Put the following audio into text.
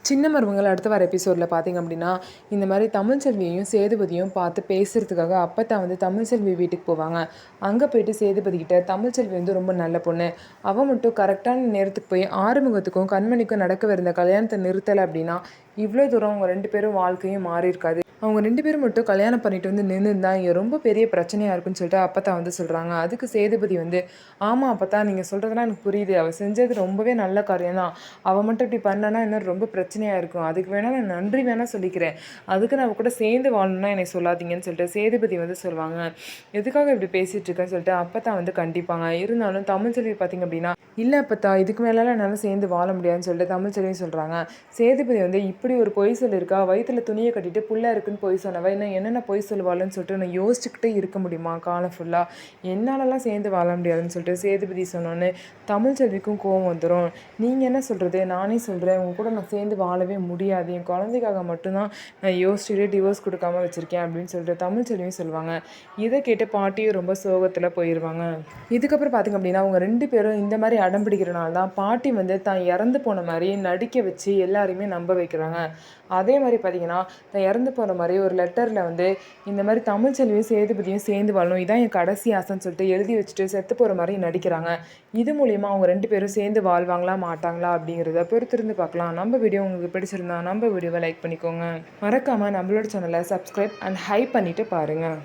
சின்ன மருமகள் அடுத்த வர எபிசோடில் பார்த்தீங்க அப்படின்னா, இந்த மாதிரி தமிழ்ச்செல்வியையும் சேதுபதியும் பார்த்து பேசுறதுக்காக அப்பத்தா வந்து தமிழ்ச்செல்வி வீட்டுக்கு போவாங்க. அங்கே போயிட்டு சேதுபதி கிட்ட தமிழ்ச்செல்வி வந்து ரொம்ப நல்ல பொண்ணு. அவள் மட்டும் கரெக்டான நேரத்துக்கு போய் ஆறுமுகத்துக்கும் கண்மணிக்கும் நடக்கவிருந்த கல்யாணத்தை நிறுத்தலை அப்படின்னா, இவ்வளோ தூரம் அவங்க 2 பேரும் வாழ்க்கையும் மாறியிருக்காது. அவங்க 2 பேரும் மட்டும் கல்யாணம் பண்ணிட்டு வந்து நின்றுருந்தா இங்கே ரொம்ப பெரிய பிரச்சனையாக இருக்குன்னு சொல்லிட்டு அப்பத்தா வந்து சொல்கிறாங்க. அதுக்கு சேதுபதி வந்து, ஆமாம் அப்பத்தா, நீங்கள் சொல்கிறதெல்லாம் எனக்கு புரியுது. அவள் செஞ்சது ரொம்பவே நல்ல காரியம் தான். அவள் மட்டும் இப்படி பண்ணனா இன்னும் ரொம்ப பிரச்சனையாக இருக்கும். அதுக்கு வேணால் நான் நன்றி வேணால் சொல்லிக்கிறேன். அதுக்கு நான் அவ கூட சேர்ந்து வாழணும்னா என்னை சொல்லாதீங்கன்னு சொல்லிட்டு சேதுபதி வந்து சொல்லுவாங்க. எதுக்காக இப்படி பேசிகிட்டு இருக்கேன்னு சொல்லிட்டு அப்பத்தா வந்து கண்டிப்பாங்க. இருந்தாலும் தமிழ்ச்செல்வி பார்த்திங்க அப்படின்னா, இல்லை அப்பத்தா, இதுக்கு மேலெல்லாம் என்னால் சேர்ந்து வாழ முடியாதுன்னு சொல்லிட்டு தமிழ்ச்செல்வியும் சொல்கிறாங்க. சேதுபதி வந்து, இப்படி ஒரு பொய் சொல்லியிருக்கா, வயிற்றுல துணியை கட்டிட்டு புள்ள இருக்குன்னு பொய் சொன்னவ இன்னும் என்னென்ன பொய் சொல்லுவாள்னு சொல்லிட்டு நான் யோசிச்சுக்கிட்டே இருக்க முடியுமா காலம் ஃபுல்லாக, என்னாலலாம் சேர்ந்து வாழ முடியாதுன்னு சொல்லிட்டு சேதுபதி சொன்னோன்னே தமிழ்ச்செல்விக்கும் கோவம் வந்துடும். நீங்கள் என்ன சொல்கிறது, நானே சொல்கிறேன், உங்க கூட நான் சேர்ந்து வாழவே முடியாது, என் குழந்தைக்காக மட்டும்தான் நான் யோசிச்சுட்டு டிவோர்ஸ் கொடுக்காம வச்சுருக்கேன் அப்படின்னு சொல்லிட்டு தமிழ்ச்செல்வியும் சொல்லுவாங்க. இதை கேட்டு பாட்டியும் ரொம்ப சோகத்தில் போயிடுவாங்க. இதுக்கப்புறம் பார்த்திங்க அப்படின்னா, அவங்க 2 பேரும் இந்த மாதிரி அடம் பிடிக்கிறனால தான் பாட்டி வந்து தான் இறந்து போன மாதிரி நடிக்க வச்சு எல்லாரையுமே நம்ப வைக்கிறாங்க. அதே மாதிரி பார்த்திங்கன்னா, தான் இறந்து போன மாதிரி ஒரு லெட்டரில் வந்து இந்த மாதிரி தமிழ்ச்செல்வியும் சேதுபதியும் சேர்ந்து வாழணும், இதான் என் கடைசி ஆசைன்னு சொல்லிட்டு எழுதி வச்சுட்டு செத்து போகிற மாதிரி நடிக்கிறாங்க. இது மூலிமா அவங்க 2 பேரும் சேர்ந்து வாழ்வாங்களா மாட்டாங்களா அப்படிங்கிறத பொறுத்திருந்து பார்க்கலாம். நம்ம வீடியோ உங்களுக்கு பிடிச்சிருந்தா நம்ம வீடியோவை லைக் பண்ணிக்கோங்க. மறக்காமல் நம்மளோட சேனலை சப்ஸ்கிரைப் அண்ட் ஹைப் பண்ணிவிட்டு பாருங்கள்.